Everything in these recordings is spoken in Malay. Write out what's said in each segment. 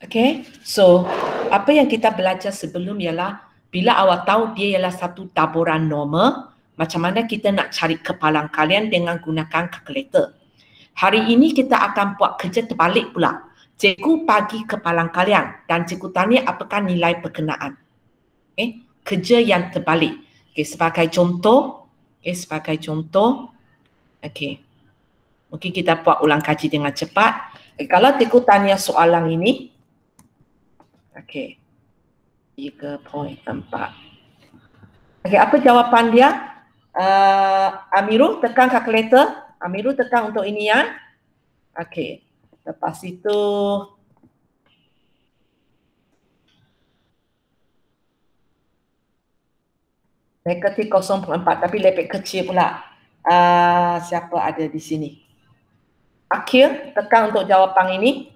Okay, so apa yang kita belajar sebelum ialah bila awak tahu dia ialah satu taburan normal, macam mana kita nak cari kepalang kalian dengan gunakan kalkulator. Hari ini kita akan buat kerja terbalik pula. Cikgu bagi kepalang kalian dan cikgu tanya apakah nilai berkenaan. Okay, kerja yang terbalik. Okay, sebagai contoh, okay, mungkin kita buat ulang kaji dengan cepat. Okay, kalau cikgu tanya soalan ini, okay, 3.4. Okay, apa jawapan dia? Amirul tekan kalkulator. Amirul tekan untuk ini ya. Okay, lepas itu negatif 0.4 tapi lebih kecil pula. Siapa ada di sini? Akhir tekan untuk jawapan ini.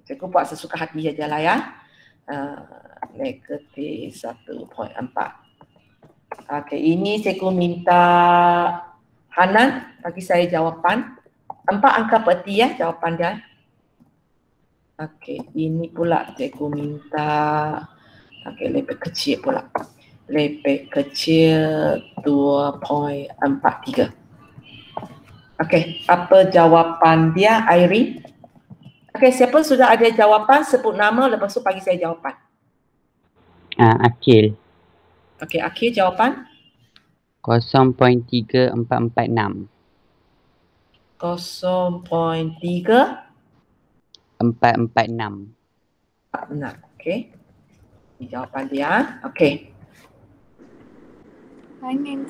Cikgu buat sesuka hati saja lah ya. Negatif 1.4. Okey, ini cikgu minta Hanan bagi saya jawapan. 4 angka peti ya jawapan dia. Okey, ini pula cikgu minta lebih kecil pula. Lebih kecil 2.43. Okey, apa jawapan dia, Irene? Okey, siapa sudah ada jawapan sebut nama lepas tu bagi saya jawapan. Akil. Okey, Akil jawapan 0.3446. 0.3446. Okey. Ini jawapan dia. Okey. Hanan.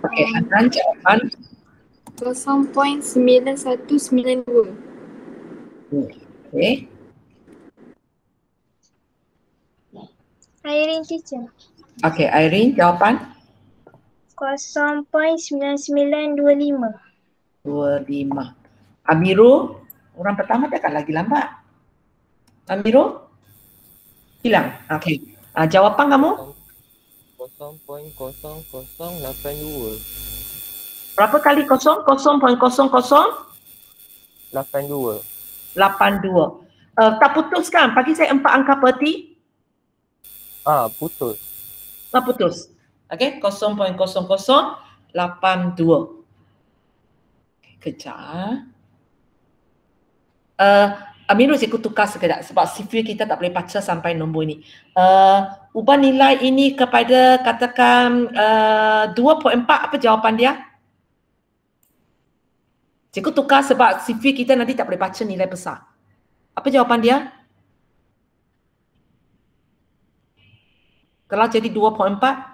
Okey, Hanan jawapan 0.9192. Okey. Irene teacher. Okey, Irene jawapan 0.9925. 25. Amirul, orang pertama takkan lagi lambat. Amirul? Hilang. Okey. Jawapan kamu? 0.0082. Berapa kali kosong? 0.0082. 82. Tak putus kan? Bagi saya 4 angka peti. Putus. Tak putus. Okey, 0.0082. Kejap. Amirul cikgu tukar sekejap sebab sifir kita tak boleh baca sampai nombor ini. Ubah nilai ini kepada katakan 2.4, apa jawapan dia? Cikgu tukar sebab sifir kita nanti tak boleh baca nilai besar. Apa jawapan dia? Kalau jadi 2.4?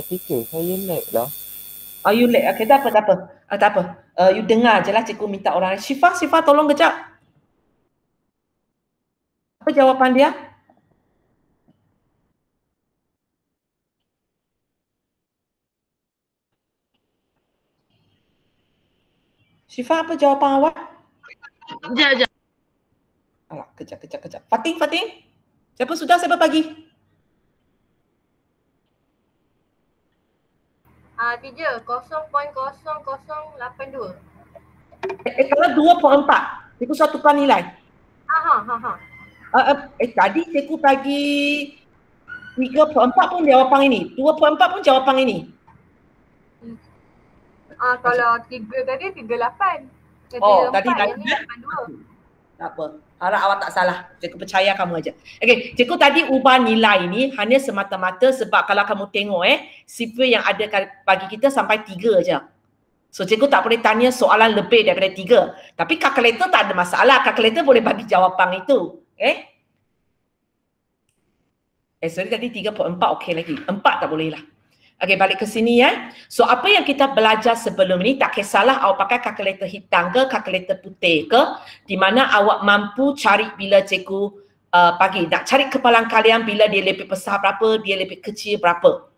Teacher, saya lag dah. You lag. Okay, tak apa. Tak apa. You dengar je lah cikgu minta orang. Syifa tolong kejap. Apa jawapan dia? Syifa, apa jawapan awak? Sekejap. Alah, kejap. Fatin? Siapa sudah? Siapa bagi? Teacher, 0.0082. Kalau 2.4, cikgu sudah tukar nilai. Tadi cikgu bagi 3.4 pun jawapan ini. 2.4 pun jawapan ini. Kalau 3 tadi 38. Tadi 82. Tak apa. Harap awak tak salah. Cikgu percaya kamu aja. Okey, cikgu tadi ubah nilai ni hanya semata-mata sebab kalau kamu tengok sifir yang ada bagi kita sampai 3 aja. So cikgu tak boleh tanya soalan lebih daripada 3. Tapi kalkulator tak ada masalah. Kalkulator boleh bagi jawapan itu. Sorry tadi 3.4 okey lagi. 4 tak boleh lah. Okey, balik ke sini ya. So apa yang kita belajar sebelum ni, tak kisahlah awak pakai kalkulator hitam ke, kalkulator putih ke, di mana awak mampu cari bila cikgu bagi. Nak cari kepalang kalian bila dia lebih besar berapa, dia lebih kecil berapa.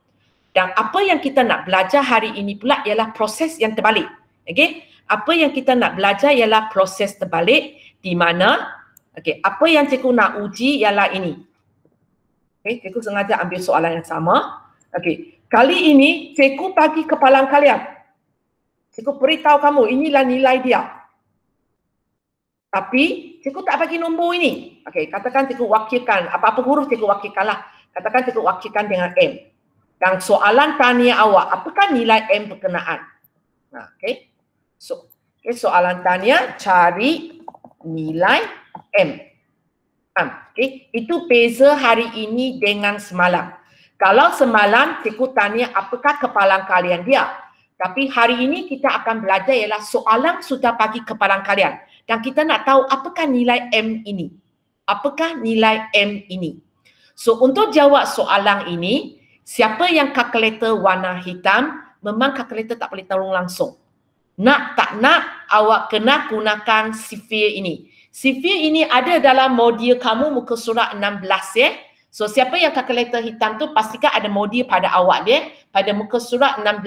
Dan apa yang kita nak belajar hari ini pula ialah proses yang terbalik. Okey? Apa yang kita nak belajar ialah proses terbalik di mana apa yang cikgu nak uji ialah ini. Cikgu sengaja ambil soalan yang sama. Kali ini cikgu bagi kepalang kalian. Cikgu beritahu kamu inilah nilai dia. Tapi cikgu tak bagi nombor ini. Okey, katakan cikgu wakilkan apa-apa huruf cikgu wakilkanlah. Katakan cikgu wakilkan dengan M. Dan soalan tanya awak, apakah nilai M berkenaan? Nah, okey. So, soalan tanya cari nilai M. Okay. Itu beza hari ini dengan semalam. Kalau semalam cikgu tanya apakah kepalang kalian dia. Tapi hari ini kita akan belajar ialah soalan sudah bagi kepalang kalian. Dan kita nak tahu apakah nilai M ini. Apakah nilai M ini. So untuk jawab soalan ini, siapa yang kalkulator warna hitam, memang kalkulator tak boleh tolong langsung. Nak tak nak, awak kena gunakan sifir ini. Sifir ini ada dalam modul kamu muka surat 16 ya. So siapa yang kalkulator hitam tu pastikan ada modul pada awak dia pada muka surat 16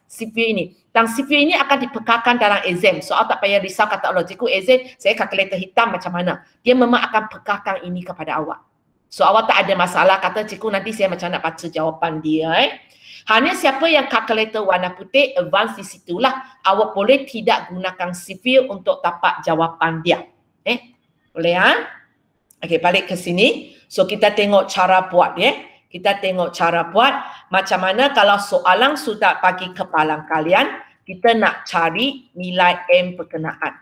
sifir ini. Dan sifir ini akan dipekarkan dalam exam. So awak tak payah risau kata Allah, cikgu exam saya kalkulator hitam macam mana. Dia memang akan pekarkan ini kepada awak. So awak tak ada masalah kata cikgu nanti saya macam nak baca jawapan dia Hanya siapa yang kalkulator warna putih advance di situlah awak boleh tidak gunakan sifir untuk dapat jawapan dia. Boleh Okey, balik ke sini. So kita tengok cara buat Kita tengok cara buat macam mana kalau soalan sudah bagi kepalang kalian, kita nak cari nilai M berkenaan.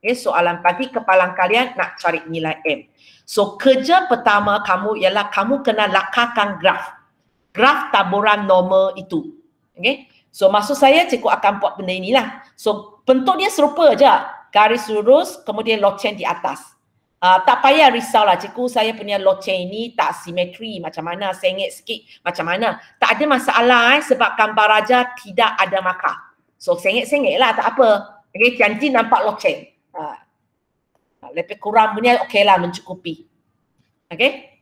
Soalan bagi kepalang kalian nak cari nilai M. So kerja pertama kamu ialah kamu kena lakarkan graf. Graf taburan normal itu. So maksud saya cikgu akan buat benda inilah. So bentuk dia serupa je. Garis lurus kemudian loceng di atas. Tak payah risaulah cikgu saya punya loceng ini tak simetri macam mana, sengit sikit macam mana. Tak ada masalah sebab gambar raja tidak ada markah. So sengit-sengit lah tak apa. Janji nampak loceng. Lebih kurang punya okeylah mencukupi.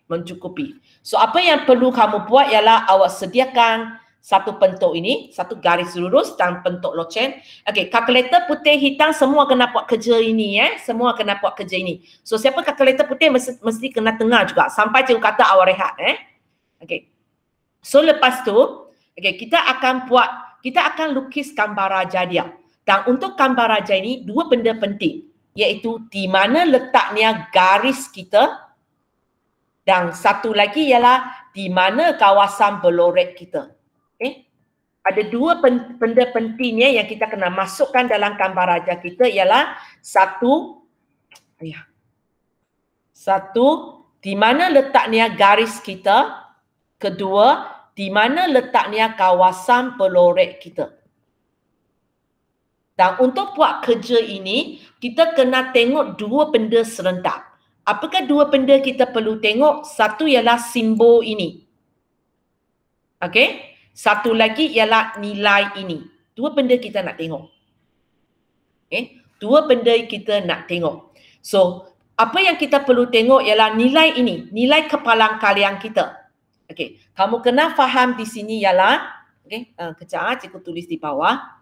Mencukupi. So apa yang perlu kamu buat ialah awak sediakan satu bentuk ini, satu garis lurus dan bentuk loceng. Kalkulator putih hitam semua kena buat kerja ini semua kena buat kerja ini. So siapa kalkulator putih mesti kena tengah juga sampai cikgu kata awak rehat So lepas tu kita akan lukis gambar raja dia. Dan untuk gambar raja ini dua benda penting, iaitu di mana letaknya garis kita dan satu lagi ialah di mana kawasan berlorek kita. Ada dua benda pentingnya yang kita kena masukkan dalam gambar raja kita ialah satu, di mana letaknya garis kita. Kedua, di mana letaknya kawasan berlorek kita. Dan untuk buat kerja ini, kita kena tengok dua benda serentak. Apakah dua benda kita perlu tengok? Satu ialah simbol ini. Satu lagi ialah nilai ini. Dua benda kita nak tengok. Dua benda kita nak tengok. So, apa yang kita perlu tengok ialah nilai ini. Nilai kepalang kalian kita. Kamu kena faham di sini ialah, kejap cikgu tulis di bawah.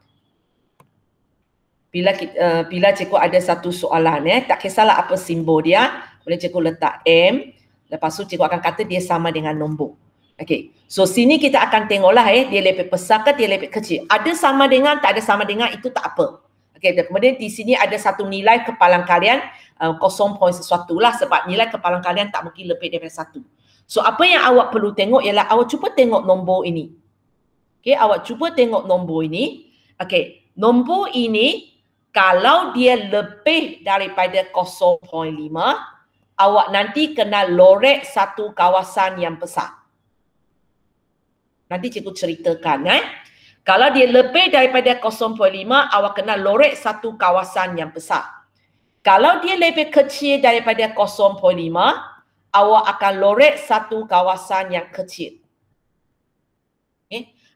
Bila cikgu ada satu soalan, tak kisahlah apa simbol dia, boleh cikgu letak M. Lepas tu cikgu akan kata dia sama dengan nombor. So sini kita akan tengoklah dia lebih besar ke dia lebih kecil. Ada sama dengan, tak ada sama dengan itu tak apa. Kemudian di sini ada satu nilai kepalang kalian 0 point sesuatu lah sebab nilai kepalang kalian tak mungkin lebih daripada 1. So apa yang awak perlu tengok ialah awak cuba tengok nombor ini. Awak cuba tengok nombor ini. Nombor ini kalau dia lebih daripada 0.5, awak nanti kena lorek satu kawasan yang besar. Nanti cikgu ceritakan. Kalau dia lebih daripada 0.5, awak kena lorek satu kawasan yang besar. Kalau dia lebih kecil daripada 0.5, awak akan lorek satu kawasan yang kecil.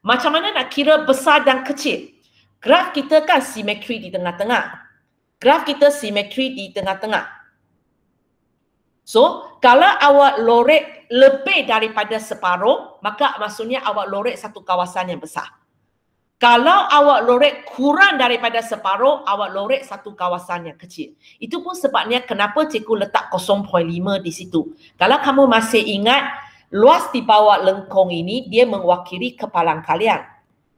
Macam mana nak kira besar dan kecil? Graf kita kan simetri di tengah-tengah. Graf kita simetri di tengah-tengah. So, kalau awak lorek lebih daripada separuh, maka maksudnya awak lorek satu kawasan yang besar. Kalau awak lorek kurang daripada separuh, awak lorek satu kawasan yang kecil. Itu pun sebabnya kenapa cikgu letak 0.5 di situ. Kalau kamu masih ingat, luas di bawah lengkung ini dia mewakili kepalang kalian.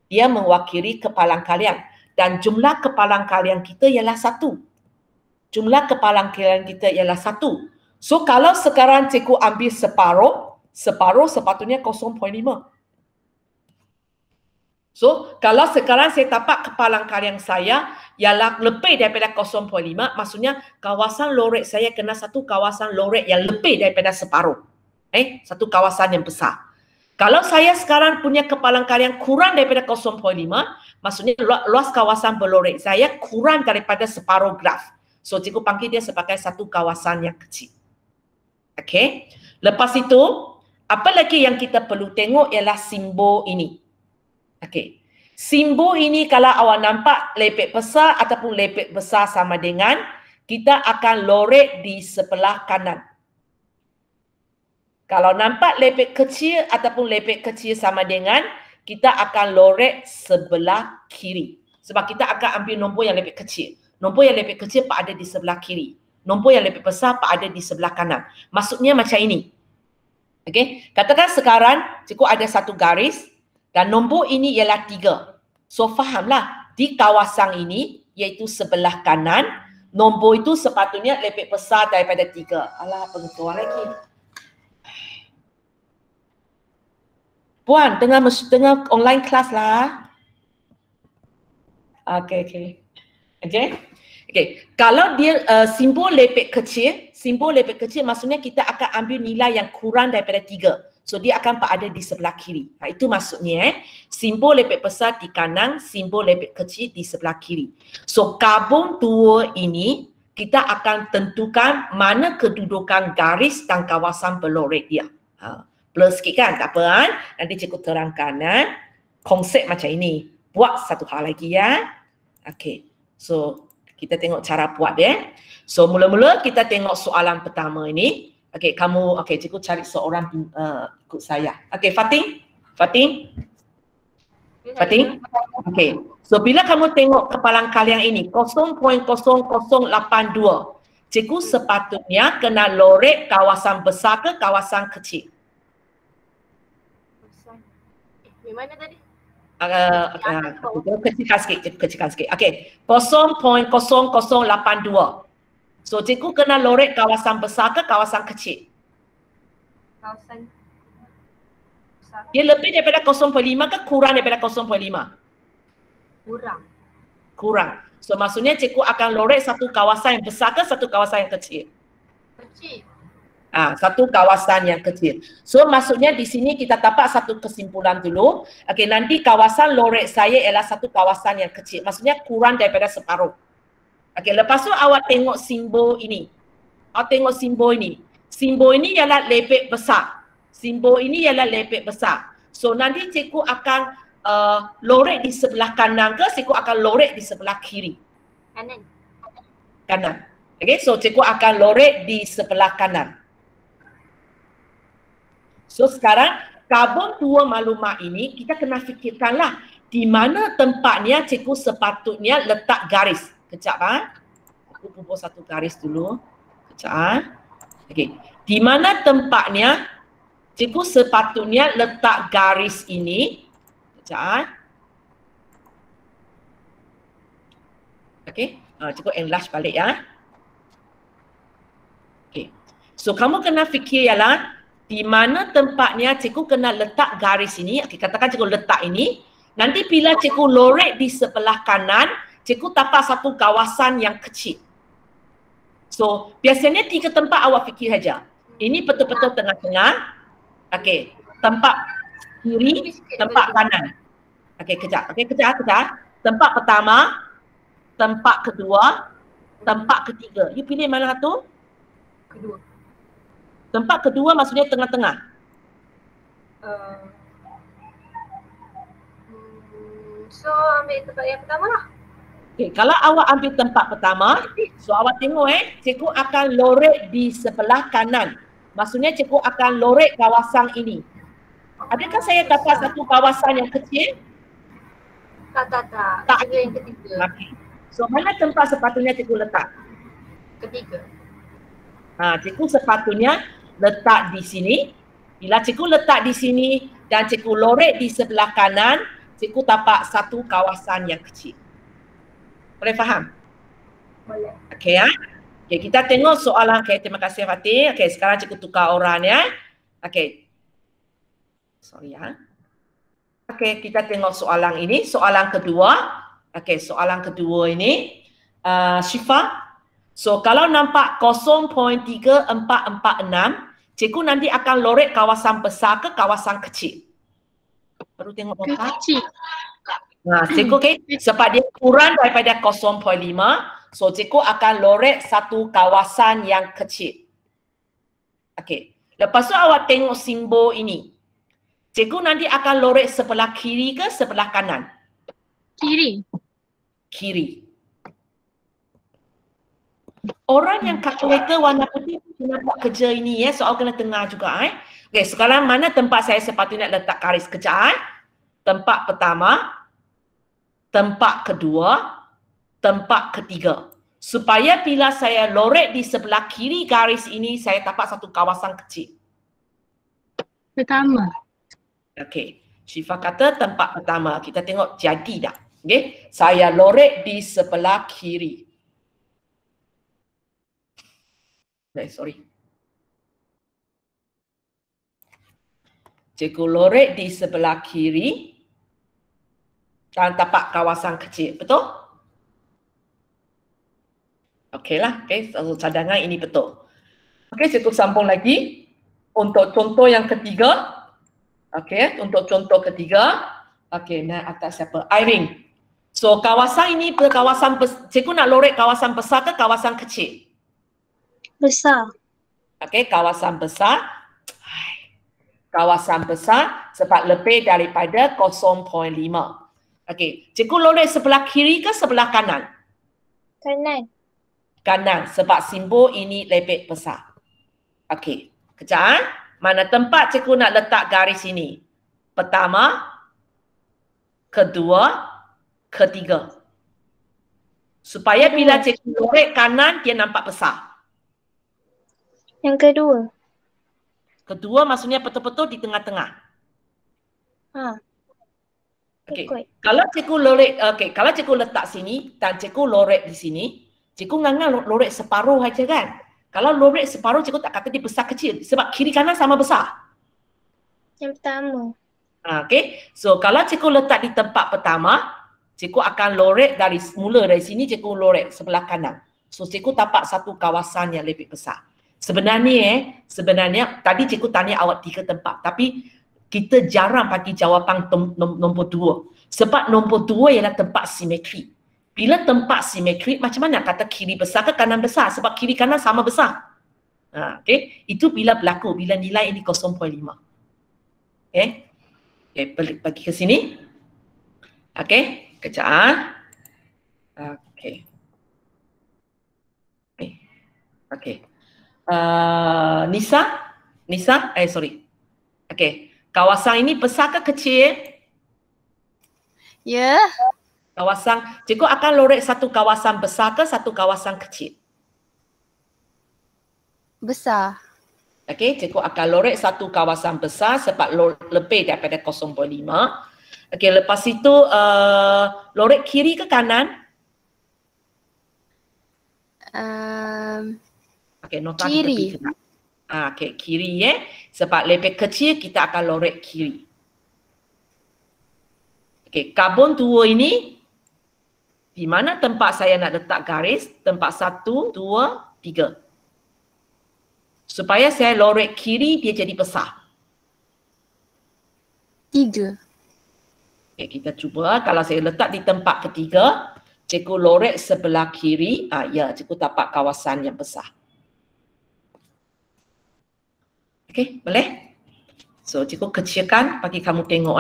Dia mewakili kepalang kalian. Dan jumlah kepalang kalian kita ialah 1. Jumlah kepalang kalian kita ialah 1. So kalau sekarang cikgu ambil separuh sepatutnya 0.5. So kalau sekarang saya tapak kepalang kalian saya ialah lebih daripada 0.5, maksudnya kawasan lorek saya kena satu kawasan lorek yang lebih daripada separuh. Satu kawasan yang besar. Kalau saya sekarang punya kepalang kalian kurang daripada 0.5, maksudnya luas kawasan berlorek saya kurang daripada separuh graf. So cikgu panggil dia sebagai satu kawasan yang kecil. Okey. Lepas itu, apa lagi yang kita perlu tengok ialah simbol ini. Okey. Simbol ini kalau awak nampak lepek besar ataupun lepek besar sama dengan kita akan lorek di sebelah kanan. Kalau nampak lepek kecil ataupun lepek kecil sama dengan kita akan lorek sebelah kiri. Sebab kita akan ambil nombor yang lepek kecil. Nombor yang lepek kecil pak ada di sebelah kiri. Nombor yang lepek besar pak ada di sebelah kanan. Maksudnya macam ini. Okey, katakan sekarang cikgu ada satu garis dan nombor ini ialah 3. So fahamlah di kawasan ini iaitu sebelah kanan, nombor itu sepatutnya lebih besar daripada 3. Alah, pengetahuan lagi. Puan, tengah online kelas lah. Okey. Kalau dia simbol lepek kecil maksudnya kita akan ambil nilai yang kurang daripada 3. So dia akan berada di sebelah kiri. Itu maksudnya simbol lepek besar di kanan, simbol lepek kecil di sebelah kiri. So gabung dua ini kita akan tentukan mana kedudukan garis dan kawasan berlorek dia. Blur sikit kan? Tak apa kan? Nanti cikgu terangkan konsep macam ini. Buat satu hal lagi ya. Okey. So kita tengok cara buat dia. So mula-mula kita tengok soalan pertama ini. Okey, cikgu cari seorang ikut saya. Okey, Fatin. Okey. So bila kamu tengok kepalang kalian ini 0.0082, cikgu sepatutnya kena lorek kawasan besar ke kawasan kecil? Di mana tadi? Kecilkan sikit. Okey, 0.0082. So cikgu kena lorek kawasan besar ke kawasan kecil? Kawasan besar. Dia lebih daripada 0.5 ke kurang daripada 0.5? Kurang. So maksudnya cikgu akan lorek satu kawasan yang besar ke satu kawasan yang kecil? Kecil. Satu kawasan yang kecil. So maksudnya di sini kita dapat satu kesimpulan dulu. Okey, nanti kawasan lorek saya ialah satu kawasan yang kecil. Maksudnya kurang daripada separuh. Okey, lepas tu awak tengok simbol ini. Simbol ini ialah lepek besar. So nanti cikgu akan lorek di sebelah kanan ke cikgu akan lorek di sebelah kiri? Kanan. Okey, so cikgu akan lorek di sebelah kanan. So sekarang gabung dua maklumat ini kita kena fikirkanlah di mana tempatnya cikgu sepatutnya letak garis. Kejap aku bubuh satu garis dulu. Kejap Okey. Di mana tempatnya cikgu sepatutnya letak garis ini? Kejap Okey. Cikgu enlarge balik ya. Okey. So kamu kena fikir ialah di mana tempatnya cikgu kena letak garis ini. Okey, katakan cikgu letak ini. Nanti bila cikgu lorek di sebelah kanan, cikgu dapat satu kawasan yang kecil. So, biasanya 3 tempat awak fikir saja. Ini betul-betul tengah-tengah. Okey, tempat kiri, tempat kanan. Okey, kejap. Tempat pertama, tempat kedua, tempat ketiga. You pilih mana satu? Kedua. Tempat kedua maksudnya tengah-tengah. So ambil tempat yang pertama lah. Okay, kalau awak ambil tempat pertama, so awak tengok cikgu akan lorek di sebelah kanan. Maksudnya cikgu akan lorek kawasan ini. Adakah saya dapat satu kawasan yang kecil? Tak. Cikgu yang ketiga. Okay. So mana tempat sepatutnya cikgu letak? Ketiga. Cikgu sepatutnya letak di sini. Bila cikgu letak di sini dan cikgu lorek di sebelah kanan, cikgu tapak satu kawasan yang kecil. Boleh faham? Boleh. Okey ya. Okey, kita tengok soalan. Okey, terima kasih Fatih. Okey, sekarang cikgu tukar orang ya. Okey. Sorry ya. Okey, kita tengok soalan ini. Soalan kedua. Okey, soalan kedua ini. Syifa. So, kalau nampak 0.3446, cikgu nanti akan lorek kawasan besar ke kawasan kecil? Perlu tengok nota. Kecil. Nah, cikgu okey. Sebab dia kurang daripada 0.5, so cikgu akan lorek satu kawasan yang kecil. Okey. Lepas tu awak tengok simbol ini. Cikgu nanti akan lorek sebelah kiri ke sebelah kanan? Kiri. Kiri. Orang yang kalkulator warna putih kena buat kerja ini ya. Soal kena tengah juga Okey, sekarang mana tempat saya sepatutnya letak garis kejap Tempat pertama, tempat kedua, tempat ketiga. Supaya bila saya lorek di sebelah kiri garis ini, saya dapat satu kawasan kecil. Pertama. Okey, Syifa kata tempat pertama. Kita tengok jadi dah. Okey, saya lorek di sebelah kiri. Sorry. Cikgu lorek di sebelah kiri dan tapak kawasan kecil. Betul? Okeylah. Okey, so, cadangan ini betul. Okey, cikgu sambung lagi. Untuk contoh yang ketiga. Okey, untuk contoh ketiga. Okey, naik atas siapa? Irene. So, kawasan ini kawasan cikgu nak lorek kawasan besar ke kawasan kecil? Besar. Okey, kawasan besar. Kawasan besar sebab lebih daripada 0.5. Okey, cikgu lorek sebelah kiri ke sebelah kanan? Kanan. Kanan sebab simbol ini lebih besar. Okey, kejap. Mana tempat cikgu nak letak garis ini? Pertama, kedua, ketiga. Supaya bila cikgu lorek kanan, dia nampak besar. Yang kedua. Kedua maksudnya betul-betul di tengah-tengah. Okey. Kalau cikgu lorek, kalau cikgu letak sini dan cikgu lorek di sini, cikgu ngangan lorek separuh aja kan? Kalau lorek separuh, cikgu tak kata dia besar kecil sebab kiri kanan sama besar. Yang pertama. Okey. So kalau cikgu letak di tempat pertama, cikgu akan lorek dari sini cikgu lorek sebelah kanan. So cikgu tapak satu kawasan yang lebih besar. Sebenarnya tadi cikgu tanya awak 3 tempat, tapi kita jarang bagi jawapan nombor 2. Sebab nombor 2 ialah tempat simetri. Bila tempat simetri, macam mana kata kiri besar ke kanan besar? Sebab kiri kanan sama besar. Okey, itu bila berlaku, bila nilai ini 0.5. Okey. Okey, bagi ke sini. Okey, kejap. Okey. Okey. Nisa, sorry. Okey. Kawasan ini besar ke kecil? Ya. Kawasan, cikgu akan lorek satu kawasan besar ke satu kawasan kecil? Besar. Okey, cikgu akan lorek satu kawasan besar sebab lebih daripada 0.5. Okey, lepas itu lorek kiri ke kanan? Okey, nota Kiri. Okey, kiri sebab lebih kecil kita akan lorek kiri. Okey, karbon 2 ini di mana tempat saya nak letak garis? Tempat 1, 2, 3. Supaya saya lorek kiri, dia jadi besar. 3. Okay, kita cuba. Kalau saya letak di tempat ketiga, cikgu lorek sebelah kiri. Ya, cikgu tapak kawasan yang besar. Okey, boleh? So, cikgu kecilkan bagi kamu tengok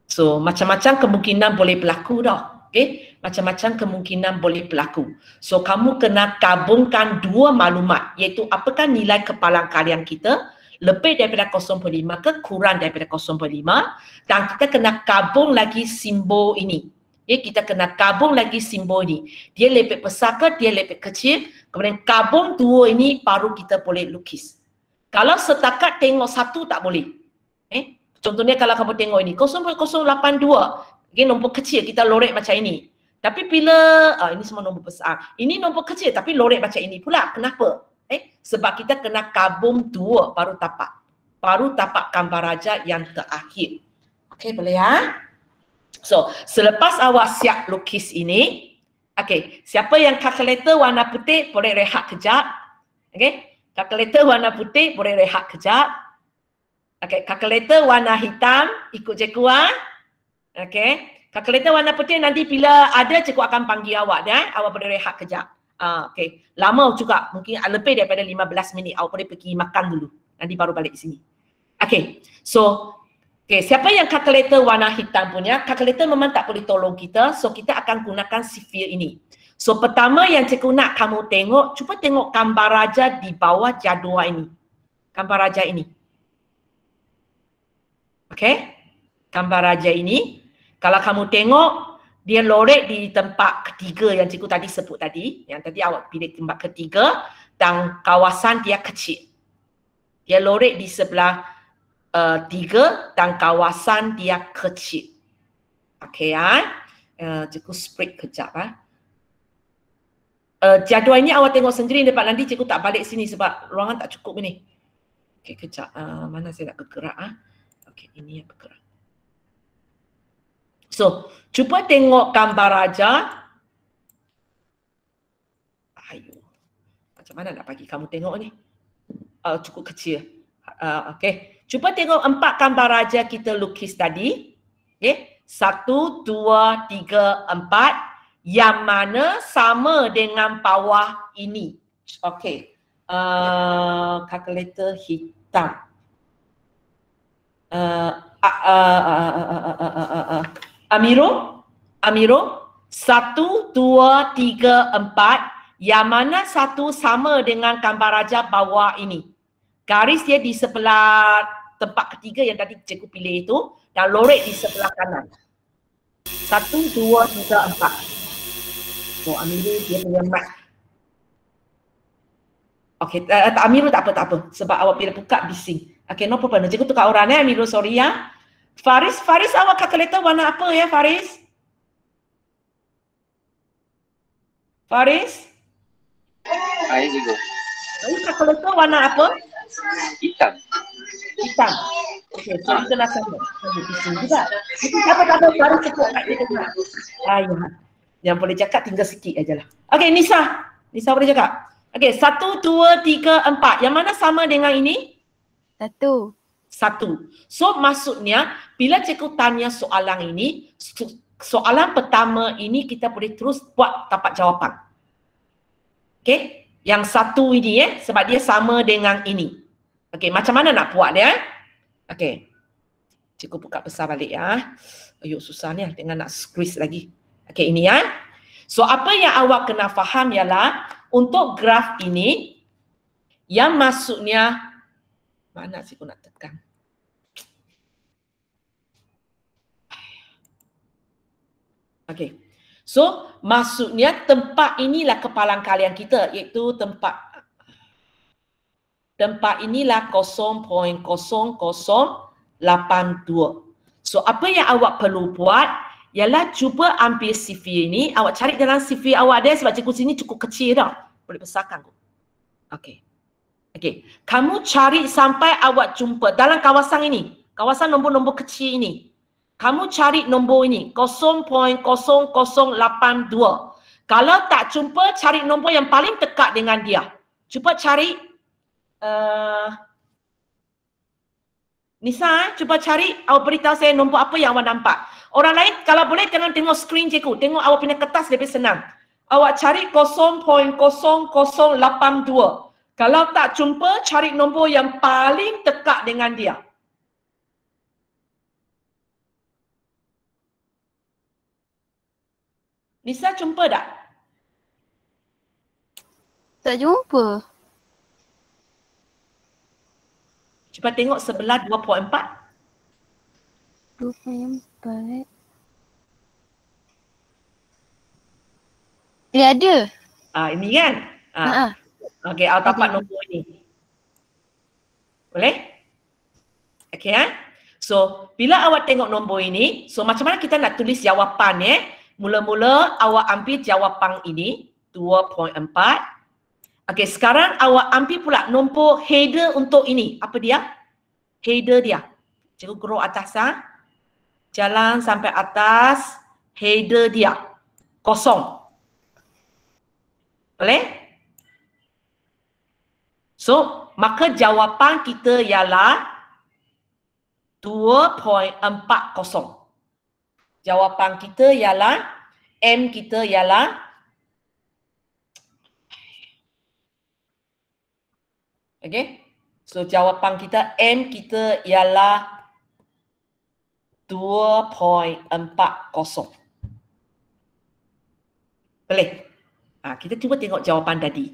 So, macam-macam kemungkinan boleh berlaku dah. Okey, macam-macam kemungkinan boleh berlaku. So, kamu kena gabungkan 2 maklumat, iaitu apakah nilai kepalang kalian kita, lebih daripada 0.5 ke kurang daripada 0.5, dan kita kena gabung lagi simbol ini. Kita kena gabung lagi simbol ini. Dia lebih besar ke, dia lebih kecil, kemudian gabung 2 ini baru kita boleh lukis. Kalau setakat tengok satu tak boleh. Contohnya kalau kamu tengok ini 0.082. Okay, nombor kecil kita lorek macam ini. Tapi bila ini semua nombor besar. Ini nombor kecil tapi lorek macam ini pula. Kenapa? Sebab kita kena gabung dua baru tapak. Baru tapak gambar raja yang terakhir. Okey, boleh ya? So, selepas awak siap lukis ini, okey, siapa yang kalkulator warna putih boleh rehat kejap. Okey, kalkulator warna putih boleh rehat kejap. Okey, kalkulator warna hitam ikut cikgu Okey, kalkulator warna putih nanti bila ada cikgu akan panggil awak dan awak boleh rehat kejap. Okey, lama juga, mungkin lebih daripada 15 minit. Awak boleh pergi makan dulu. Nanti baru balik sini. Okey, so siapa yang kalkulator warna hitam punya, kalkulator memang tak boleh tolong kita. So, kita akan gunakan sifir ini. So, pertama yang cikgu nak kamu tengok, cuba tengok gambar raja di bawah jadual ini. Gambar raja ini. Okey, gambar raja ini. Kalau kamu tengok, dia lorek di tempat ketiga yang cikgu tadi sebut tadi. Yang tadi awak pilih tempat ketiga dan kawasan dia kecil. Dia lorek di sebelah 3 dan kawasan dia kecil. Okey cikgu spread kejap jadual ini awak tengok sendiri dapat, nanti cikgu tak balik sini sebab ruangan tak cukup ini. Okey kejap, mana saya nak bergerak Okey, ini yang bergerak. So, cuba tengok gambar raja. Macam mana nak bagi kamu tengok ni? Cukup kecil. Okey. Cuba tengok 4 gambar raja kita lukis tadi. Okay. 1, 2, 3, 4. Yang mana sama dengan bawah ini. Okey. Kalkulator hitam. Amiro. 1, 2, 3, 4. Yang mana satu sama dengan gambar raja bawah ini. Garis dia di sebelah tempat ketiga yang tadi cikgu pilih itu dan lorek di sebelah kanan. 1, 2, 3, 4. Oh, Amirul dia punya mat. Okey, Amirul tak apa. Sebab awak bila buka bising. Okey, no problem. Cikgu tukar orang Amirul, sorry ya. Faris awak kalkulator warna apa ya, Faris? Air juga. Awak kalkulator warna apa? Hitam. Okey, so kita nak sambung. Bising juga. Tak apa, baru cukup kat dia juga. Yang boleh cakap tinggal sikit ajalah. Okey, Nisa boleh cakap. Okey, 1, 2, 3, 4. Yang mana sama dengan ini? 1. So, maksudnya bila cikgu tanya soalan ini, soalan pertama ini kita boleh terus buat tapak jawapan. Okey, yang 1 ini sebab dia sama dengan ini. Okey, macam mana nak buat dia? Okey. Cikgu buka besar balik ya. Ayuh, susah ni dengan nak squeeze lagi. Okey, ini ya. So, apa yang awak kena faham ialah untuk graf ini yang maksudnya mana cikgu nak tekan? Okey. So, maksudnya tempat inilah kepalang kalian kita, iaitu tempat inilah 0.0082. So, apa yang awak perlu buat ialah cuba ambil CV ini, awak cari dalam CV awak dia sebab cikgu sini cukup kecil dah. Boleh besarkan kot. Okey. Kamu cari sampai awak jumpa dalam kawasan ini, kawasan nombor-nombor kecil ini. Kamu cari nombor ini 0.0082. Kalau tak jumpa, cari nombor yang paling dekat dengan dia. Cuba cari Nisa, cuba cari, awak beritahu saya nombor apa yang awak nampak. Orang lain kalau boleh jangan tengok skrin cikgu, tengok awak punya kertas lebih senang. Awak cari 0.0082. Kalau tak jumpa, cari nombor yang paling dekat dengan dia. Nisa jumpa tak? Tak jumpa. Cuba tengok sebelah 2.4. 2.4. Dia ada. Ini kan? Okey, awak dapat Ada. nombor ini. Boleh? Okey So, bila awak tengok nombor ini, so macam mana kita nak tulis jawapan Mula-mula awak ambil jawapan ini 2.4. Okey, sekarang awak ambil pula nombor header untuk ini. Apa dia? Header dia. Cikgu geruk atas Jalan sampai atas, header dia kosong. Boleh? So, maka jawapan kita ialah 2.40. Jawapan kita ialah, M kita ialah okay. So jawapan kita, M kita ialah 2.40. Boleh? Kita cuba tengok jawapan tadi.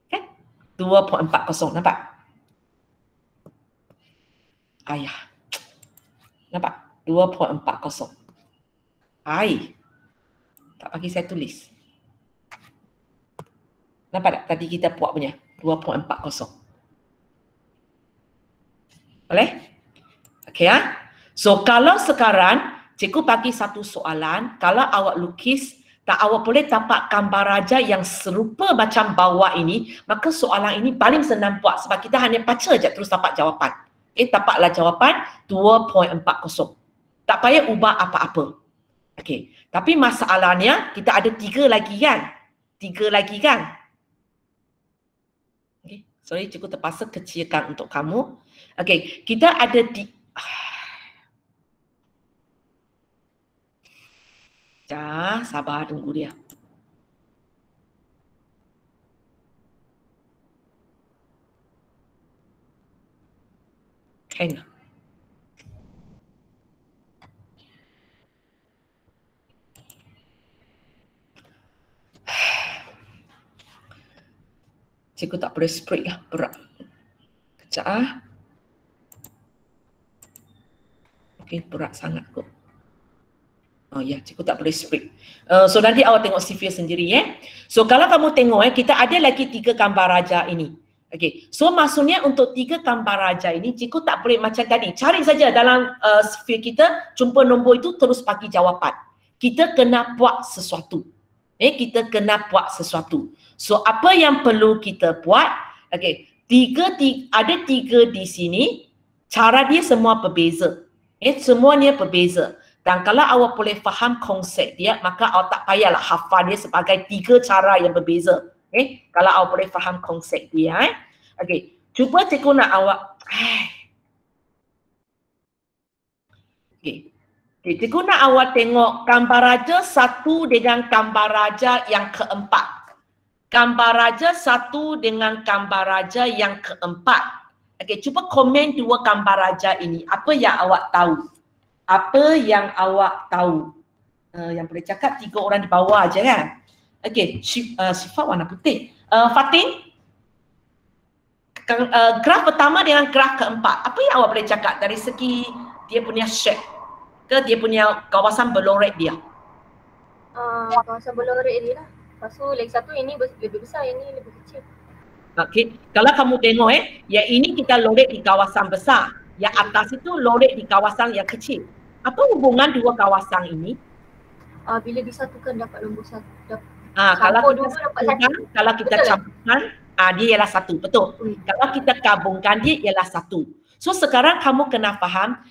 Okay? 2.40, nampak? Ayah. Nampak? 2.40. Tak bagi saya tulis. Nampak tak? Tadi kita buat punya. 2.40. Boleh? Okey So kalau sekarang cikgu bagi satu soalan, kalau awak lukis tak awak boleh dapat gambar raja yang serupa macam bawah ini, maka soalan ini paling senang buat sebab kita hanya baca je terus dapat jawapan. Dapatlah jawapan 2.40. Tak payah ubah apa-apa. Okey. Tapi masalahnya kita ada 3 lagi kan? 3 lagi kan? Okey. Sorry, cikgu terpaksa kecilkan untuk kamu. Okey, kita ada sabar tunggu dia. Hang. Cikgu tak boleh spray lah, berat. Kejap Okey, berat sangat kot. Oh ya, cikgu tak boleh spray. So nanti awak tengok CV sendiri So kalau kamu tengok kita ada lagi 3 gambar raja ini. Okey. So maksudnya untuk 3 gambar raja ini cikgu tak boleh macam tadi. Cari saja dalam CV kita, jumpa nombor itu terus bagi jawapan. Kita kena buat sesuatu. Kita kena buat sesuatu. So apa yang perlu kita buat? Okey, ada 3 di sini. Cara dia semua berbeza. Semuanya berbeza. Dan kalau awak boleh faham konsep dia, maka awak tak payahlah hafal dia sebagai 3 cara yang berbeza. Kalau awak boleh faham konsep dia. Okey, cuba cikgu nak awak. Okey, cikgu nak awak tengok gambar raja 1 dengan gambar raja yang keempat. Gambar raja 1 dengan gambar raja yang keempat. Okey, cuba komen 2 gambar raja ini. Apa yang awak tahu? Apa yang awak tahu? Yang boleh cakap 3 orang di bawah aja kan? Okey, sifat warna putih. Fatin? Graf pertama dengan graf keempat. Apa yang awak boleh cakap dari segi dia punya shape ke dia punya kawasan berlorek dia? Kawasan berlorek dia lah. Lepas tu lagi satu ini lebih besar, yang ini lebih kecil. Okey, kalau kamu tengok yang ini kita lorek di kawasan besar. Yang atas itu lorek di kawasan yang kecil. Apa hubungan 2 kawasan ini? Bila disatukan dapat nombor 1. Kalau kita campurkan, dia ialah 1. Betul. Kalau kita gabungkan dia ialah 1. So sekarang kamu kena faham,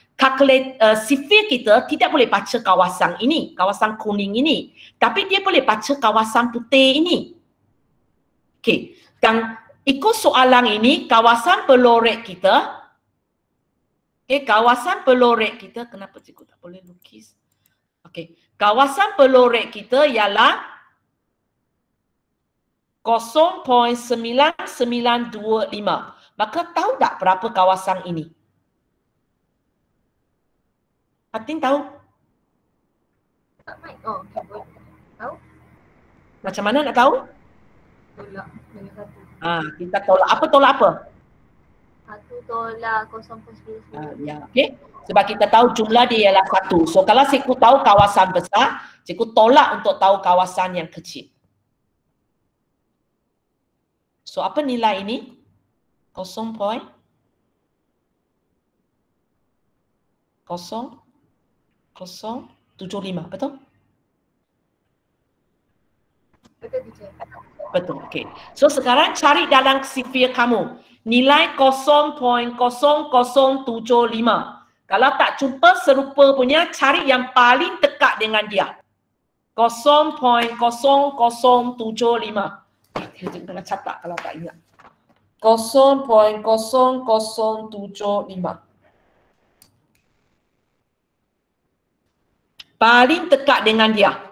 sifir kita tidak boleh baca kawasan ini, kawasan kuning ini. Tapi dia boleh baca kawasan putih ini. Okey. Dan ikut soalan ini, kawasan berlorek kita, kawasan berlorek kita, kenapa cikgu tak boleh lukis? Okey, kawasan berlorek kita ialah 0.9925. Maka tahu tak berapa kawasan ini? Fatin tahu? Tahu? Macam mana nak tahu? Tolak dengan 1. Kita tolak. Apa tolak apa? 1 tolak 0.99. Ya, okey. Sebab kita tahu jumlah dia ialah 1. So kalau cikgu tahu kawasan besar, cikgu tolak untuk tahu kawasan yang kecil. So apa nilai ini? 0.0075, betul? Betul teacher. Betul, okey. So sekarang cari dalam sphere kamu nilai 0.0075. Kalau tak jumpa serupa punya, cari yang paling dekat dengan dia. 0.0075. Kena catat kalau tak ingat. 0.0075. Paling dekat dengan dia.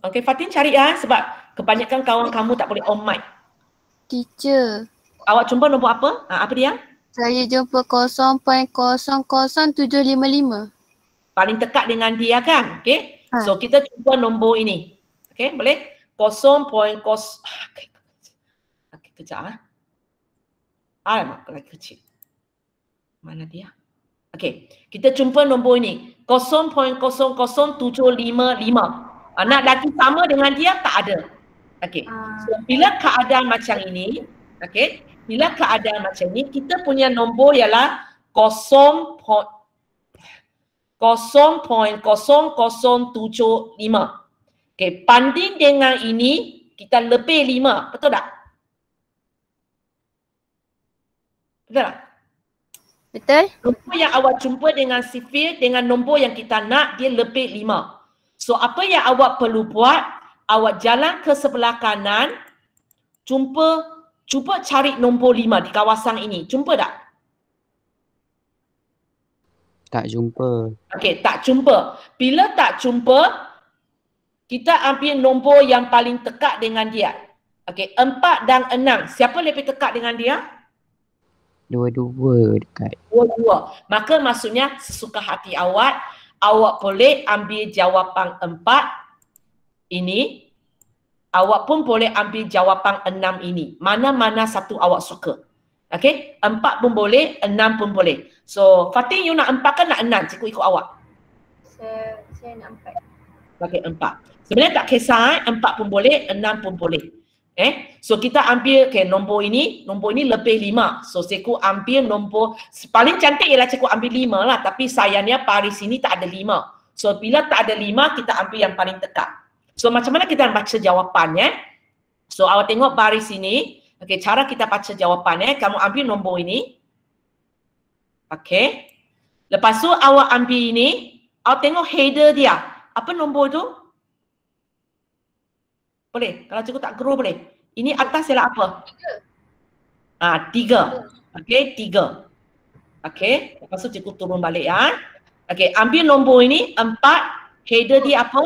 Okey, Fatin cari ya, sebab kebanyakan kawan kamu tak boleh on mic. Teacher, Awak jumpa nombor apa? Apa dia? saya jumpa 0.00755. Paling dekat dengan dia kan? Okey. Ha. So kita cuba nombor ini. Okey, boleh? 0.0. Okey, kejap alamak, lagi kecil. Mana dia? Okey, kita jumpa nombor ini. 0.00755. Nak lagi sama dengan dia tak ada. Okey. So, bila keadaan macam ini, okey, bila keadaan macam ini, kita punya nombor ialah 0.0075. Okey, banding dengan ini, kita lebih 5. Betul tak? Betul tak? Betul? Nombor yang awak jumpa dengan sifir dengan nombor yang kita nak, dia lebih 5. So, apa yang awak perlu buat, awak jalan ke sebelah kanan, cuba cari nombor 5 di kawasan ini. Jumpa tak? Tak jumpa. Okey, tak jumpa. Bila tak jumpa, kita ambil nombor yang paling dekat dengan dia. Okey, 4 dan 6. Siapa lebih dekat dengan dia? Dua-dua dekat. Dua-dua. Maka maksudnya sesuka hati awak, awak boleh ambil jawapan 4 ini. Awak pun boleh ambil jawapan 6 ini. Mana-mana satu awak suka. Okey? 4 pun boleh, 6 pun boleh. So, Fatin, you nak 4 kan nak 6? Cikgu ikut awak. Saya nak 4. Okey, 4. Sebenarnya tak kisah, 4 pun boleh, 6 pun boleh. So kita ambil nombor ini lebih 5. So cikgu ambil nombor paling cantik ialah cikgu ambil 5 lah, tapi sayangnya baris ini tak ada 5. So bila tak ada 5, kita ambil yang paling dekat. So macam mana kita baca jawapannya? So awak tengok baris ini. Okey, cara kita baca jawapannya, kamu ambil nombor ini. Okey. Lepas tu awak ambil ini, awak tengok header dia. Apa nombor tu? Boleh? Kalau cikgu tak grow boleh? Ini atas ialah apa? 3. Okey, 3. Okey, lepas tu cikgu turun balik ya. Okey, ambil nombor ini 4, header dia apa?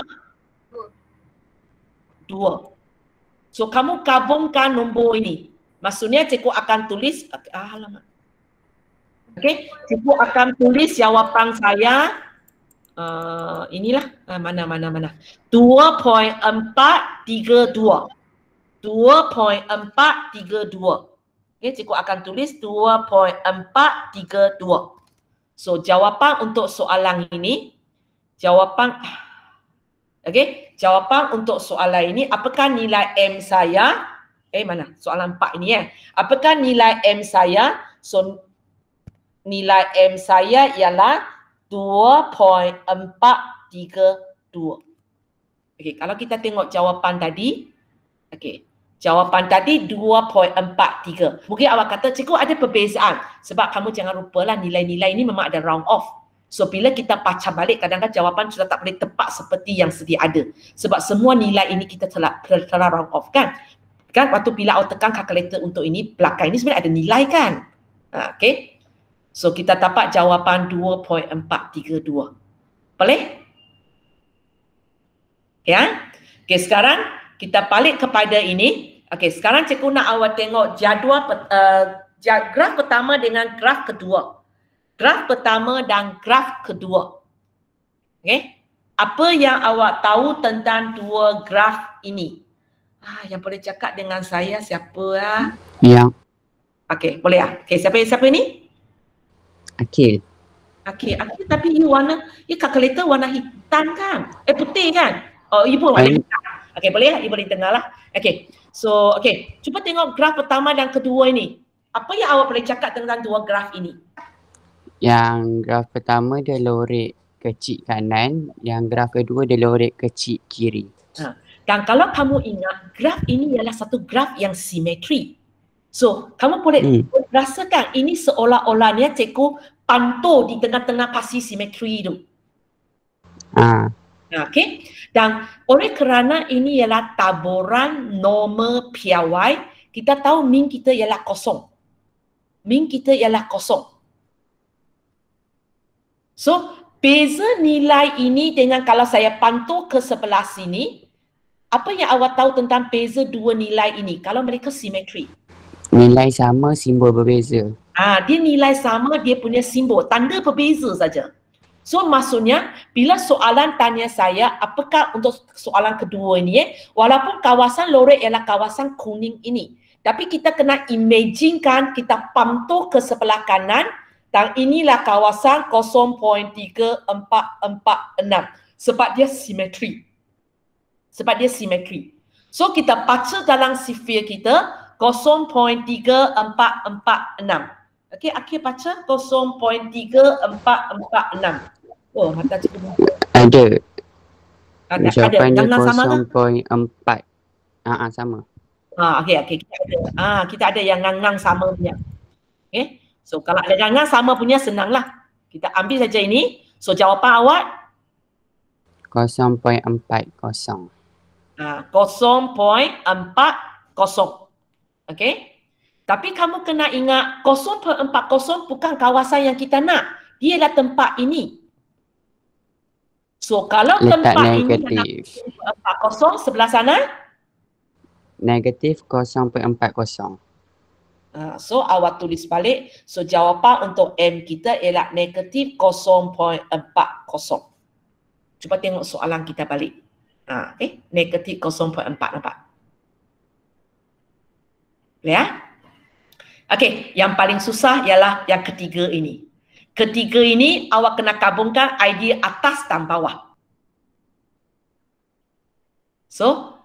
2. So kamu gabungkan nombor ini. Maksudnya cikgu akan tulis alamak. Okey, cikgu akan tulis jawapan saya inilah mana 2.432. 2.432. Okey, cikgu akan tulis 2.432. So jawapan untuk soalan ini, jawapan untuk soalan ini, apakah nilai M saya? Mana? Soalan 4 ini Apakah nilai M saya? So nilai M saya ialah 2.432. Okey, kalau kita tengok jawapan tadi, okey, jawapan tadi 2.43. Mungkin awak kata, cikgu ada perbezaan. Sebab kamu jangan lupalah nilai-nilai ini memang ada round off. So bila kita baca balik, kadang-kadang jawapan sudah tak boleh tepat seperti yang sedia ada. Sebab semua nilai ini kita telah round off kan? Kan waktu bila awak tekan kalkulator untuk ini, belakang ini sebenarnya ada nilai kan? Okey. So kita dapat jawapan 2.432. Boleh? Ya? Okey, sekarang kita balik kepada ini. Okey, sekarang cikgu nak awak tengok jadual graf pertama dengan graf kedua. Graf pertama dan graf kedua. Okey? Apa yang awak tahu tentang dua graf ini? Yang boleh cakap dengan saya siapa Yang. Okey, boleh Okey, siapa ni? Akil, tapi you kalkulator warna hitam kan? Putih kan? Oh, you pun warna hitam. Okey, boleh lah, ibu boleh dengar lah. Okey, so cuba tengok graf pertama dan kedua ini. Apa yang awak boleh cakap tentang dua graf ini? Yang graf pertama dia lorek kecil kanan, yang graf kedua dia lorek kecil kiri. Dan kalau kamu ingat, graf ini ialah satu graf yang simetri. So, kamu boleh rasakan ini seolah-olahnya cikgu pantau di tengah-tengah pasi simetri itu. Okey. Dan oleh kerana ini ialah taburan norma piawai, kita tahu min kita ialah kosong. Min kita ialah kosong. So, beza nilai ini dengan kalau saya pantau ke sebelah sini, apa yang awak tahu tentang beza dua nilai ini kalau mereka simetri? Nilai sama, simbol berbeza. Dia nilai sama, dia punya simbol, tanda berbeza saja. So maksudnya bila soalan tanya saya apakah untuk soalan kedua ini walaupun kawasan lorek ialah kawasan kuning ini, tapi kita kena imaginekan kita pantau ke sebelah kanan dan inilah kawasan 0.3446 sebab dia simetri. Sebab dia simetri. So kita baca dalam sifir kita 0.3446. Okey, akhir baca 0.3446. Oh, mata cikgu. Ada. Ada. Jawapannya Yang sama ke? 0.4. Sama. Okey, kita ada. Kita ada yang ngang sama punya. Okey. So kalau ada ngang sama punya senanglah. Kita ambil saja ini. So jawapan awak 0.40. 0.40. Okey. Tapi kamu kena ingat 0.40 bukan kawasan yang kita nak. Dia adalah tempat ini. So kalau Letak tempat negatif. ini 0.40 sebelah sana, Negatif 0.40. So awak tulis balik. So jawapan untuk M kita ialah negatif 0.40. Cuba tengok soalan kita balik. Okay. Negatif 0.4 nampak? Ya? Okey, yang paling susah ialah yang ketiga ini. Ketiga ini awak kena gabungkan idea atas dan bawah. So,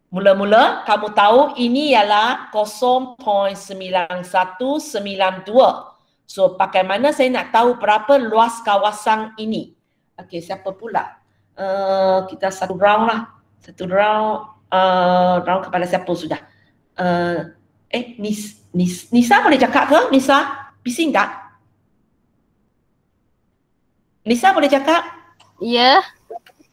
mula-mula kamu tahu ini ialah 0.9192. So, bagaimana saya nak tahu berapa luas kawasan ini? Okey, siapa pula? Kita satu round lah. Satu round, round kepada siapa sudah? Nisa boleh cakap ke? Nisa, bising tak? Nisa boleh cakap? Ya.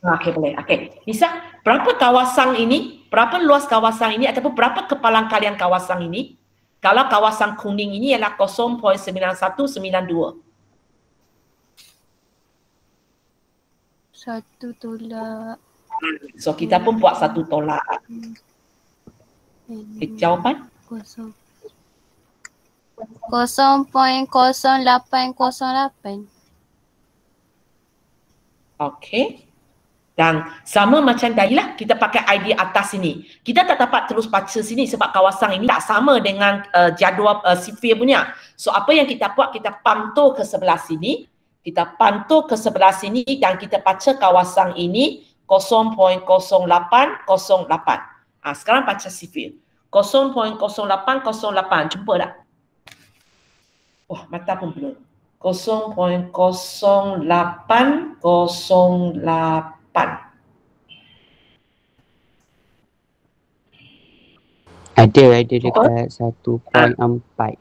Okey, boleh. Okey. Nisa, berapa kawasan ini? Berapa luas kawasan ini ataupun berapa kepalang kalian kawasan ini? Kalau kawasan kuning ini ialah 0.9192. Satu tolak. So, kita pun buat satu tolak. Jawapan? 0.0808. Okey. Dan sama macam tadi lah, kita pakai idea atas sini. Kita tak dapat terus baca sini sebab kawasan ini tak sama dengan jadual sifir punya. So apa yang kita buat, kita pantau ke sebelah sini. Kita pantau ke sebelah sini dan kita baca kawasan ini 0.0808. Sekarang baca sifir. 0.0808. Jumpa tak? Wah, mata pun belum. 0.0808. Ada dekat 1.4.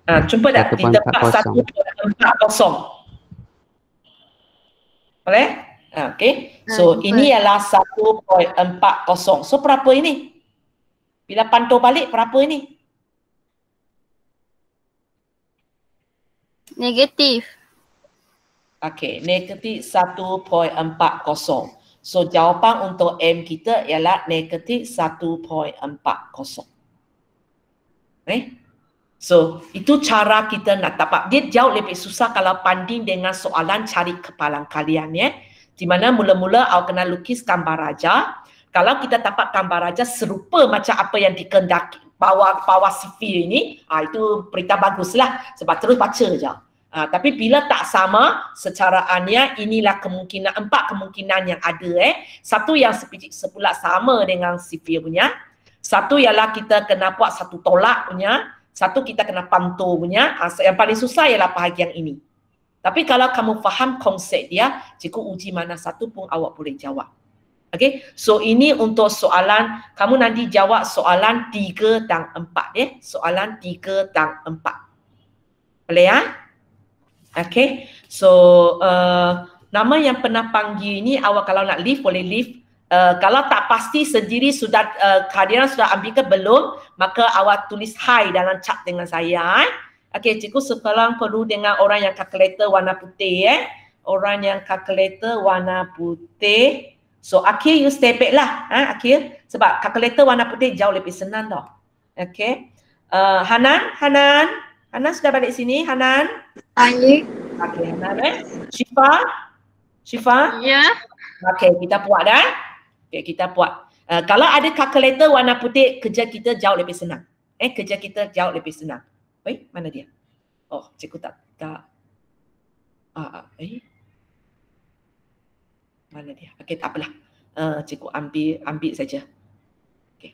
Jumpa tak di tempat 1.40. Boleh? Okey. So ini ialah 1.40. So berapa ini? Bila pantau balik berapa ini? Negatif. Okey, negatif 1.40. So jawapan untuk M kita ialah negatif 1.40. So itu cara kita nak dapat. Dia jauh lebih susah kalau banding dengan soalan cari kepalang kalian ya. Di mana mula-mula awak kena lukis gambar raja. Kalau kita dapat gambar raja serupa macam apa yang dikehendaki bawah sifir ini, itu berita baguslah sebab terus baca je. Tapi bila tak sama secaraannya, inilah kemungkinan, 4 kemungkinan yang ada. Satu yang sepula sama dengan sifir punya. Satu ialah kita kena buat satu tolak punya. Satu kita kena pantau punya. Yang paling susah ialah bahagian ini. Tapi kalau kamu faham konsep dia, cikgu uji mana satu pun awak boleh jawab. Okay, so ini untuk soalan, kamu nanti jawab soalan 3 dan 4 soalan 3 dan 4. Boleh ya? Okay, so nama yang pernah panggil ni awak kalau nak leave boleh leave. Kalau tak pasti sendiri sudah kehadiran sudah ambil ke belum, maka awak tulis hi dalam chat dengan saya. Okay, cikgu sekarang perlu dengan orang yang kalkulator warna putih orang yang kalkulator warna putih. So Akhil you stay back lah Akhil, sebab kalkulator warna putih jauh lebih senang tau. Okay, Hanan sudah balik sini Hanan? Ya. Okay Hanan Syifa? Ya. Okay, kita buat dah. Okay, kita buat. Kalau ada kalkulator warna putih, kerja kita jauh lebih senang. Kerja kita jauh lebih senang. Baik, mana dia? Oh, cikgu tak. Mana dia? Okey, tak apalah. Cikgu ambil saja. Okey.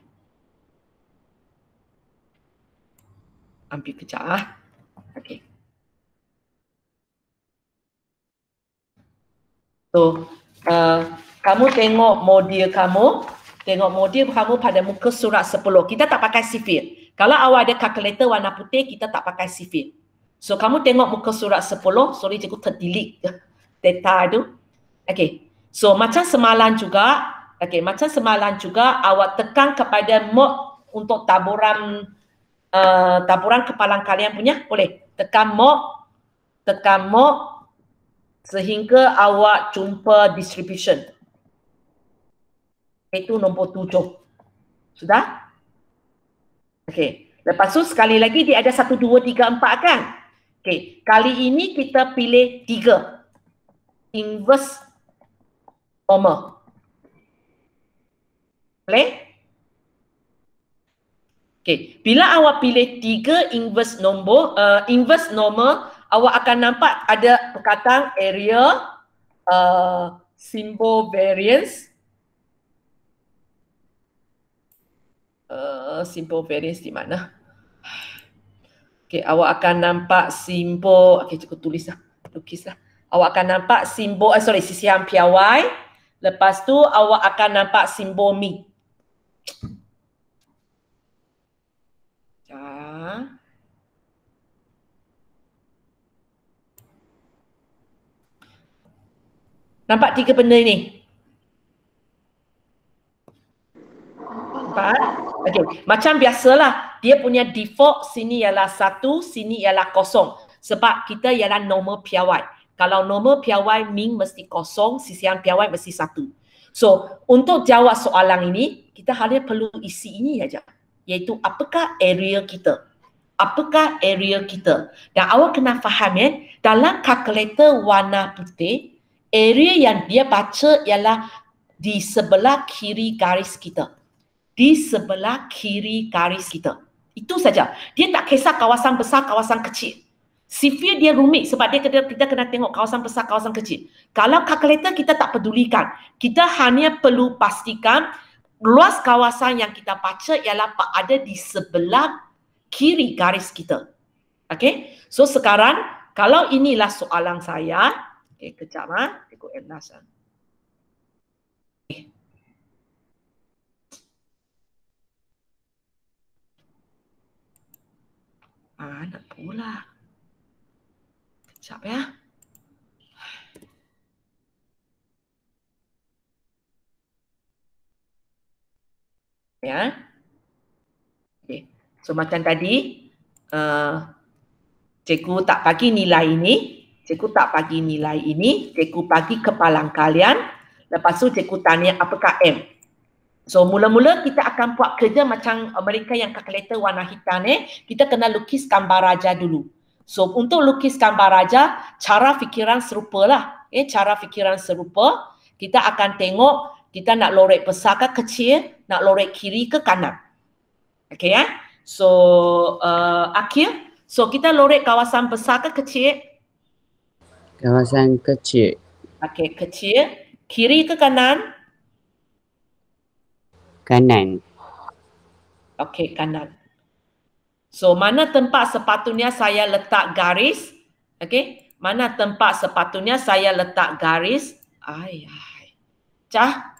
Ambil kejap Okey. So, kamu tengok modul kamu pada muka surat 10. Kita tak pakai sifir. Kalau awak ada kalkulator warna putih, kita tak pakai sifir. So, kamu tengok muka surat 10. Sorry, cikgu terdelete data tu. Okay. So, macam semalam juga, awak tekan kepada mode untuk taburan kepalan kalian punya. Boleh. Tekan mode sehingga awak jumpa distribution. Itu nombor 7. Sudah? Okey. Lepas tu sekali lagi dia ada 1, 2, 3, 4 kan? Okey. Kali ini kita pilih 3. Inverse normal. Boleh? Okey. Bila awak pilih 3 inverse normal, awak akan nampak ada perkataan area, symbol variance. Simbol variance di mana? Okey, awak akan nampak simbol, okey cikgu tulislah, lukislah. Awak akan nampak simbol sisihan piawai. Lepas tu awak akan nampak simbol mi. Nampak 3 benda ni? Nampak? Okey, macam biasalah, dia punya default sini ialah 1, sini ialah 0. Sebab kita ialah normal piawai. Kalau normal piawai, min mesti 0, sisihan piawai mesti 1. So, untuk jawab soalan ini, kita hanya perlu isi ini saja. Iaitu, apakah area kita? Apakah area kita? Dan awak kena faham dalam kalkulator warna putih, area yang dia baca ialah di sebelah kiri garis kita. Di sebelah kiri garis kita. Itu saja. Dia tak kisah kawasan besar, kawasan kecil. Sifir dia rumit sebab kita kena tengok kawasan besar, kawasan kecil. Kalau kalkulator kita tak pedulikan. Kita hanya perlu pastikan luas kawasan yang kita baca ialah ada di sebelah kiri garis kita. Okay? So sekarang, kalau inilah soalan saya. Okay, kejap ikut Ernest. Nak pula. Kejap ya. Ya. Okay. So macam tadi, cikgu tak bagi nilai ini. Cikgu tak bagi nilai ini. Cikgu bagi kepalang kalian. Lepas tu cikgu tanya apakah M. So mula-mula kita akan buat kerja macam mereka yang kalkulator warna hitam kita kena lukis gambar raja dulu. So untuk lukis gambar raja, cara fikiran serupa lah. Cara fikiran serupa, kita akan tengok kita nak lorek besar ke kecil, nak lorek kiri ke kanan. Okay So Akhil, so kita lorek kawasan besar ke kecil? Kawasan kecil. Okey, kecil. Kiri ke kanan? Kanan. Okey, kanan. So, mana tempat sepatutnya saya letak garis? Okey, mana tempat sepatutnya saya letak garis? Cah?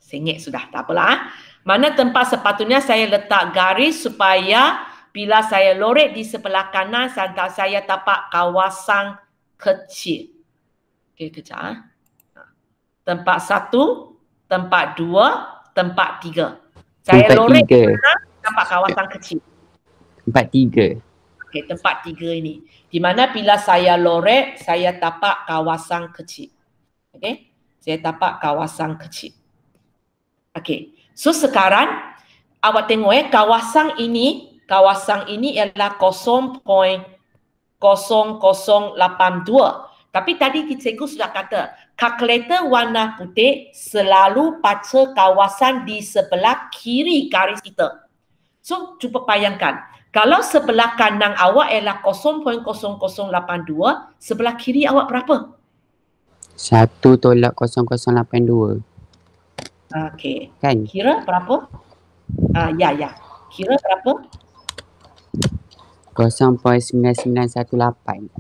Sengit sudah, tak apalah. Mana tempat sepatutnya saya letak garis supaya bila saya lorek di sebelah kanan, saya tapak kawasan kecil. Okey, kejap. Tempat 1, tempat 2, tempat 3. Saya Tempat lorek tiga. di mana? Tempat kawasan kecil. Tempat 3. Okey, tempat 3 ini. Di mana bila saya lorek, saya tapak kawasan kecil. Okey, saya tapak kawasan kecil. Okey, so sekarang awak tengok kawasan ini ialah 0.0082. Tapi tadi cikgu sudah kata, kalkulator warna putih selalu baca kawasan di sebelah kiri garis kita. So, cuba bayangkan, kalau sebelah kanan awak ialah 0.0082, sebelah kiri awak berapa? 1/0082. Okey. Kan? Kira berapa? Ya. Kira berapa? 0.9918.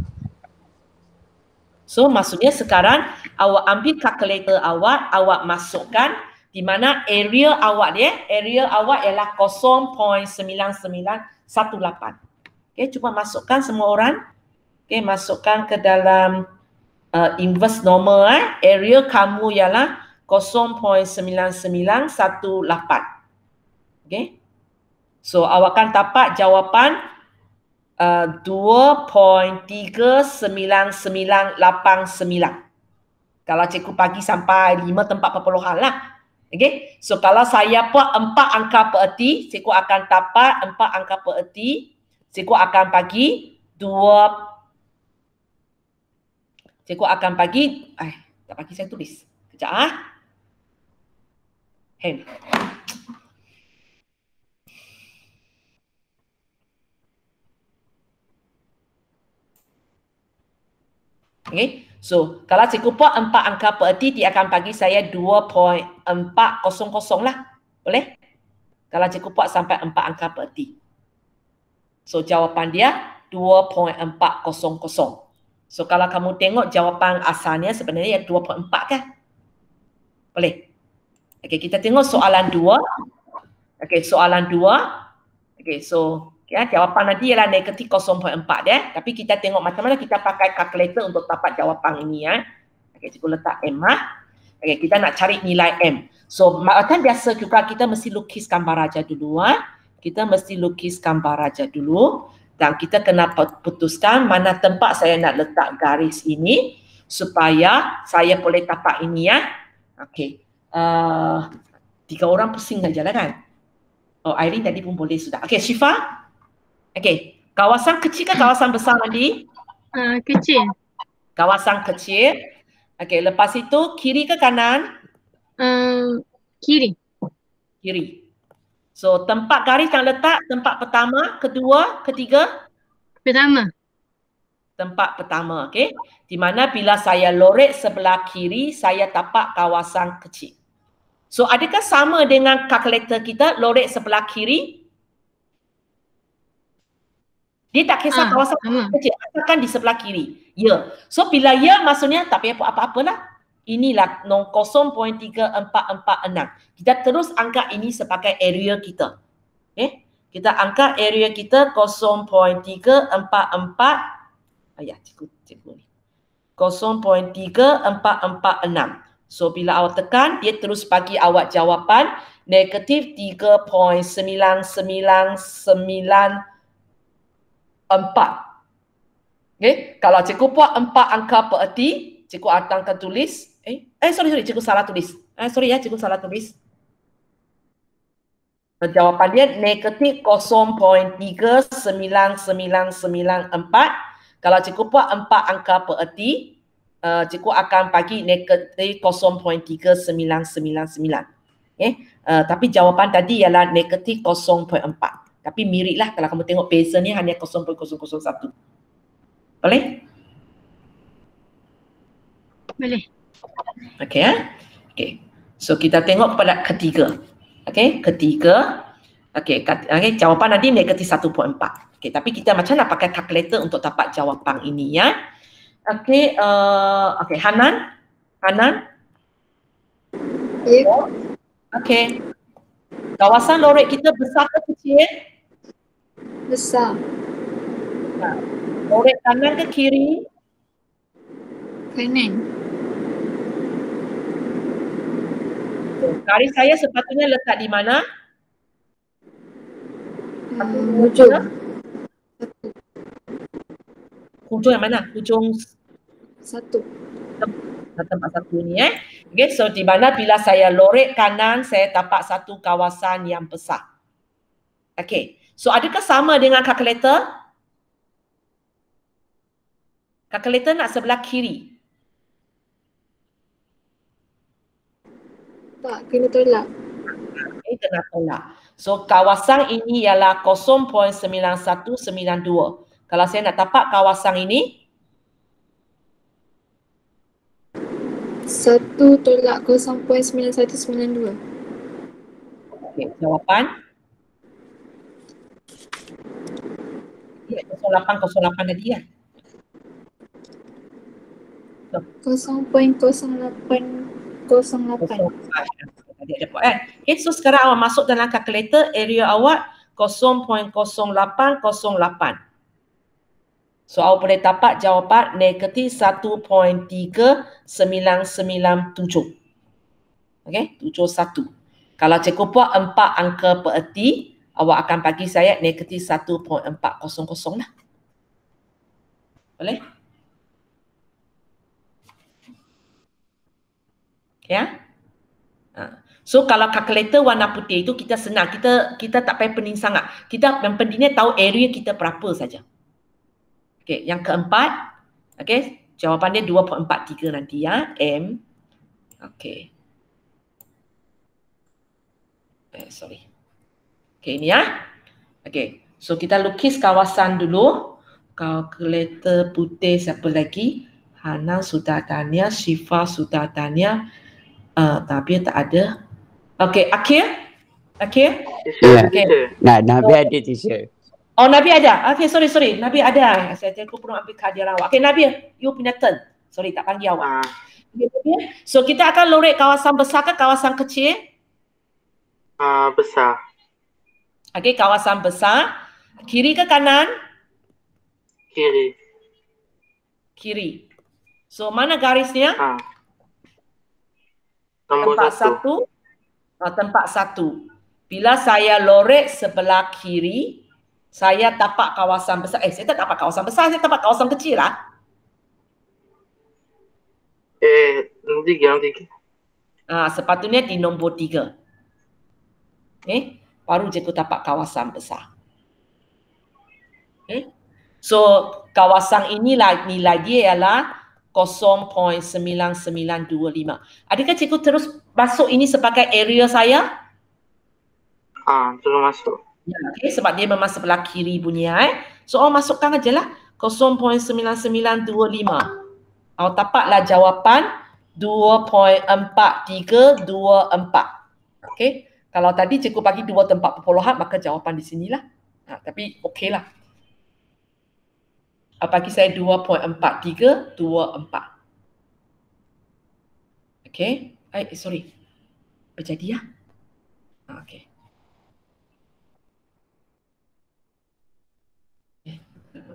So maksudnya sekarang awak ambil kalkulator awak masukkan di mana area awak ialah 0.9918. Okey, cuba masukkan semua orang. Okey, masukkan ke dalam inverse normal area kamu ialah 0.9918. Okey. So awak akan dapat jawapan 2.39989. Kalau cikgu bagi sampai 5 tempat perpuluhan lah. Okey. So kalau saya buat 4 angka pererti, cikgu akan dapat 4 angka pererti. Cikgu akan bagi 2. Cikgu akan bagi tak bagi saya tulis. Kejap Hen. Okay. So, kalau cikgu buat 4 angka pererti, dia akan bagi saya 2.400 lah. Boleh? Kalau cikgu buat sampai 4 angka pererti. So, jawapan dia 2.400. So, kalau kamu tengok jawapan asalnya sebenarnya 2.4 kan? Boleh? Okey, kita tengok soalan 2. Okey, soalan 2. Okey, so jawapan nanti ialah negatif 0.4 ya. Tapi kita tengok macam mana kita pakai kalkulator untuk dapat jawapan ini ya. Okey, cikgu letak M lah. Okey, kita nak cari nilai M. So, macam biasa juga kita mesti lukis gambar raja dulu Kita mesti lukis gambar raja dulu dan kita kena putuskan mana tempat saya nak letak garis ini supaya saya boleh tapak ini ya. Okey. 3 orang pusing saja lah kan. Oh, Irene tadi pun boleh sudah. Okey, Syifa. Okey, kawasan kecil ke kawasan besar tadi? Kecil. Kawasan kecil. Okey, lepas itu kiri ke kanan? Kiri. Kiri. So, tempat garis yang letak, tempat pertama, kedua, ketiga? Pertama. Tempat pertama, okey. Di mana bila saya lorek sebelah kiri, saya tapak kawasan kecil. So, adakah sama dengan kalkulator kita lorek sebelah kiri? Dia tak kisah kawasan kecil, asalkan di sebelah kiri. Ya. So, bila ya maksudnya tak payah buat apa-apalah. Inilah 0.0446. Kita terus angkat ini sebagai area kita. Okay. Kita angkat area kita 0.3446. Cikgu ni. 0.3446. So, bila awak tekan, dia terus bagi awak jawapan negatif 3.9994. Okay. Kalau cikgu buat 4 angka pererti, cikgu akan tulis. Sorry, cikgu salah tulis. Cikgu salah tulis. Jawapan dia negatif 0.39994. Kalau cikgu buat 4 angka pererti, cikgu akan bagi negatif 0.3999. Okay. Tapi jawapan tadi ialah negatif 0.4. Tapi mirip lah kalau kamu tengok beza ni hanya 0.001. Boleh? Boleh. Okey ya. Okey. So kita tengok pada ketiga. Okey, ketiga. Okey, jawapan tadi negatif 1.4. Okey, tapi kita macam nak pakai kalkulator untuk dapat jawapan ini ya. Okey, okey, Hanan. Okey. Kawasan lorek kita besar ke kecil? Besar. Lorek kanan ke kiri? Kanan. Garis saya sepatutnya letak di mana? Hujung. Hujung yang mana? Hujung Satu. tempat satu ni Okay, so di mana bila saya lorek kanan, saya dapat satu kawasan yang besar. Okay, so adakah sama dengan kalkulator? Kalkulator nak sebelah kiri. Tak, kena tolak. Okay, kena tolak. So kawasan ini ialah 0.9192. Kalau saya nak dapat kawasan ini, 1 tolak 0.9192. okay, jawapan 0808 tadi ya. 0.0808. Okay, so sekarang awak masuk dalam kalkulator, area awak 0.0808. So awak boleh dapat jawapan negatif 1.3997. Okay, 71. Kalau cikgu buat 4 angka pererti, awak akan bagi saya negatif 1.400 lah. Boleh? Ya? So kalau kalkulator warna putih itu kita senang, kita tak payah pening sangat. Kita yang pentingnya tahu area kita berapa saja. Okey, yang keempat, okey, jawapannya 2.43 nanti ya, M. Okey. Sorry. Okey, ini ya. Okey, so kita lukis kawasan dulu. Kalkulator putih siapa lagi? Hana sudah tanya, Syifa sudah tanya. Tapi tak ada. Okey, Akhir? Ya. Okey. Nabi ada teacher. Oh, Nabi ada. Okey, sorry. Nabi ada. Saya perlu ambil kajian awak. Okey, Nabi, you punya turn. Sorry, tak panggil awak. Okay. So, kita akan lorek kawasan besar ke kawasan kecil? Besar. Okey, kawasan besar. Kiri ke kanan? Kiri. So, mana garisnya? Tempat satu. Tempat satu. Bila saya lorek sebelah kiri, saya tapak kawasan besar. Saya tak dapat kawasan besar, saya dapat kawasan kecil lah. Nombor 3. Sepatutnya di nombor 3. Baru je aku dapat kawasan besar. So, kawasan inilah nilai dia ialah 0.9925. Adakah cikgu terus masuk ini sebagai area saya? Terus masuk. Ya, okay, sebab dia memang sebelah kiri punya. So, awak masukkan aja lah 0.9925. Awak dapatlah jawapan 2.4324. Okay. Kalau tadi cikgu bagi 2 tempat perpuluhan, maka jawapan di sinilah. Tapi okey lah. Bagi saya 2.4324. Okey. Sorry. Berjadi ya? Okey.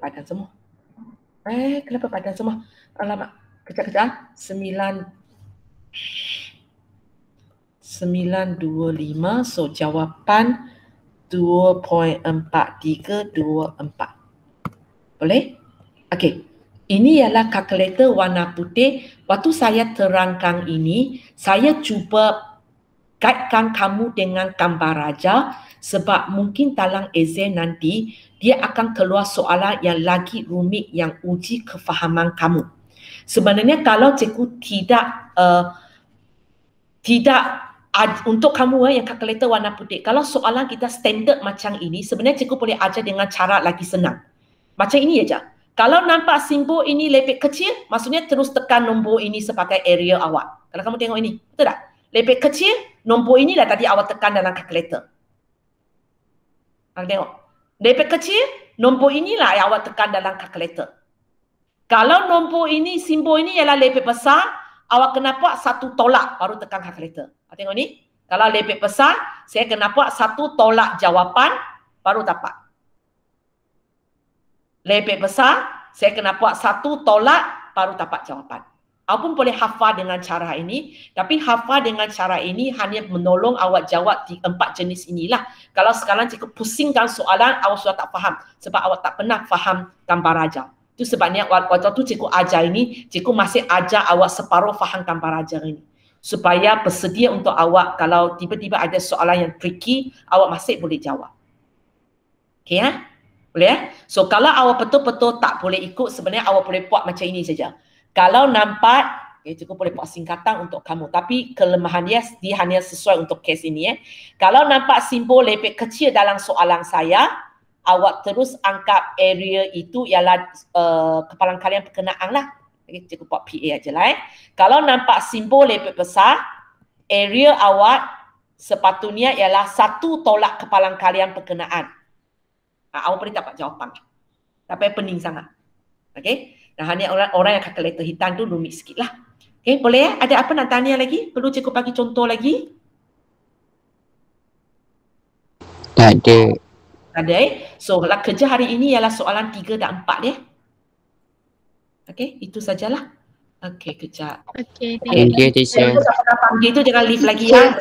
Padan semua. Kenapa padan semua? Alamak. Kejap-kejap. 925. So, jawapan 2.4324. Boleh? Okey. Ini ialah kalkulator warna putih. Waktu saya terangkan ini, saya cuba kaitkan kamu dengan gambar raja sebab mungkin dalam exam nanti dia akan keluar soalan yang lagi rumit yang uji kefahaman kamu. Sebenarnya kalau cikgu tidak untuk kamu yang kalkulator warna putih, kalau soalan kita standard macam ini, sebenarnya cikgu boleh ajar dengan cara lagi senang. Macam ini aja. Kalau nampak simbol ini lepek kecil, maksudnya terus tekan nombor ini sebagai area awak. Kalau kamu tengok ini, betul tak? Lepek kecil, nombor inilah tadi awak tekan dalam kalkulator. Kamu tengok. Lepek kecil, nombor inilah yang awak tekan dalam kalkulator. Kalau nombor ini, simbol ini ialah lepek besar, awak kena buat satu tolak baru tekan kalkulator. Tengok ni. Kalau lepek besar, saya kena buat satu tolak jawapan baru dapat. Lepek besar, saya kena buat satu tolak baru dapat jawapan. Awak pun boleh hafal dengan cara ini, tapi hafal dengan cara ini hanya menolong awak jawab di 4 jenis inilah. Kalau sekarang cikgu pusingkan soalan, awak sudah tak faham sebab awak tak pernah faham gambar raja. Itu sebabnya waktu tu cikgu ajar ini, cikgu masih ajar awak separuh faham gambar raja ini. Supaya bersedia untuk awak kalau tiba-tiba ada soalan yang tricky, awak masih boleh jawab. Okay ya? Boleh ya? So kalau awak betul-betul tak boleh ikut, sebenarnya awak boleh buat macam ini saja. Kalau nampak, cikgu boleh buat singkatan untuk kamu. Tapi kelemahan dia hanya sesuai untuk kes ini. Kalau nampak simbol lepek kecil dalam soalan saya, awak terus anggap area itu ialah kepalang kalian perkenaan lah. Cikgu buat PA aja lah. Kalau nampak simbol lepek besar, area awak sepatutnya ialah satu tolak kepalang kalian perkenaan. Awak boleh dapat jawapan. Tak payah pening sangat. Okey. Nah, hanya orang yang kalkulator hitam tu rumit sikit lah. Okey, boleh ya? Ada apa nak tanya lagi? Perlu cikgu bagi contoh lagi? Tak ada. Ada So, kerja hari ini ialah soalan 3 dan 4 ya. Okey, itu sajalah. Okey, kejap. Okay, Thank you, teacher. Kalau panggil tu jangan leave lagi ya.